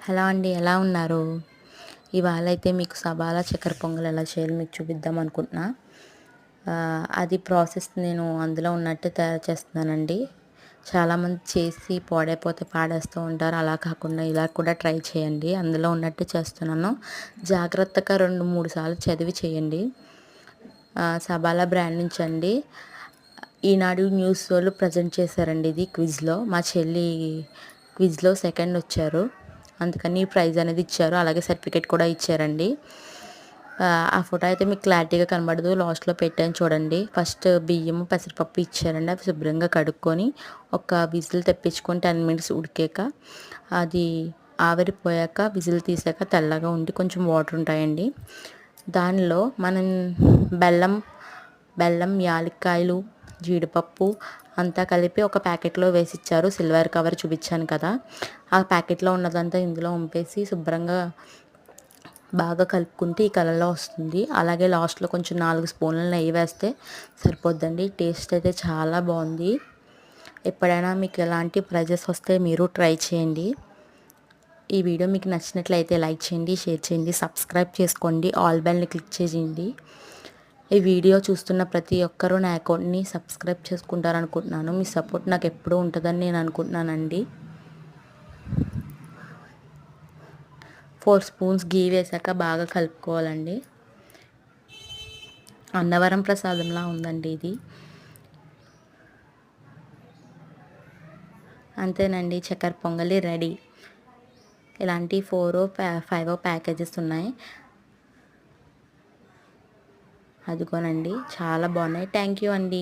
Hello అండి, ఎలా ఉన్నారు? ఇవాళ అయితే మీకు సబాలా చక్కెర పొంగల్ ఎలా చేయాలో మీకు చూపిద్దాం అనుకుంటున్నా. అది ప్రాసెస్ నేను అందులో ఉన్నట్టు తయారు చేస్తున్నానండి. చాలామంది చేసి పాడైపోతే పాడేస్తూ ఉంటారు. అలా కాకుండా ఇలా కూడా ట్రై చేయండి. అందులో ఉన్నట్టు చేస్తున్నాను. జాగ్రత్తగా 2-3 సార్లు చదివి చేయండి. సబాలా బ్రాండ్ నుంచి అండి. ఈనాడు న్యూస్ వాళ్ళు ప్రజెంట్ చేశారండి ఇది క్విజ్లో. మా చెల్లి క్విజ్లో సెకండ్ వచ్చారు, అందుకని ప్రైజ్ అనేది ఇచ్చారు. అలాగే సర్టిఫికేట్ కూడా ఇచ్చారండి. ఆ ఫోటో అయితే మీకు క్లారిటీగా కనబడదు, లాస్ట్లో పెట్టాను చూడండి. ఫస్ట్ బియ్యము పెసరపప్పు ఇచ్చారండి. అవి శుభ్రంగా కడుక్కొని ఒక విజిల్ తెప్పించుకొని 10 మినిట్స్ ఉడికాక, అది ఆవిరిపోయాక విజిల్ తీసాక తెల్లగా ఉండి కొంచెం వాటర్ ఉంటాయండి. దానిలో మనం బెల్లం యాలక్కాయలు జీడిపప్పు అంతా కలిపి ఒక ప్యాకెట్లో వేసిచ్చారు. సిల్వర్ కవర్ చూపించాను కదా, ఆ ప్యాకెట్లో ఉన్నదంతా ఇందులో ఉంపేసి శుభ్రంగా బాగా కలుపుకుంటే ఈ కలర్లో వస్తుంది. అలాగే లాస్ట్లో కొంచెం 4 స్పూన్ల నెయ్యి వేస్తే సరిపోద్దండి. టేస్ట్ అయితే చాలా బాగుంది. ఎప్పుడైనా మీకు ఎలాంటి ప్రైజెస్ వస్తే మీరు ట్రై చేయండి. ఈ వీడియో మీకు నచ్చినట్లయితే లైక్ చేయండి, షేర్ చేయండి, సబ్స్క్రైబ్ చేసుకోండి, ఆల్ బెల్ని క్లిక్ చేయండి. ఈ వీడియో చూస్తున్న ప్రతి ఒక్కరూ నా అకౌంట్ని సబ్స్క్రైబ్ చేసుకుంటారనుకుంటున్నాను. మీ సపోర్ట్ నాకు ఎప్పుడూ ఉంటుందని నేను అనుకుంటున్నానండి. 4 స్పూన్స్ గీ వేసాక బాగా కలుపుకోవాలండి. అన్నవరం ప్రసాదంలా ఉందండి ఇది. అంతేనండి, చక్కెర పొంగలి రెడీ. ఇలాంటి 4-5 ప్యాకేజెస్ ఉన్నాయి. అదిగోనండి, చాలా బాగున్నాయి. థ్యాంక్ యూ అండి.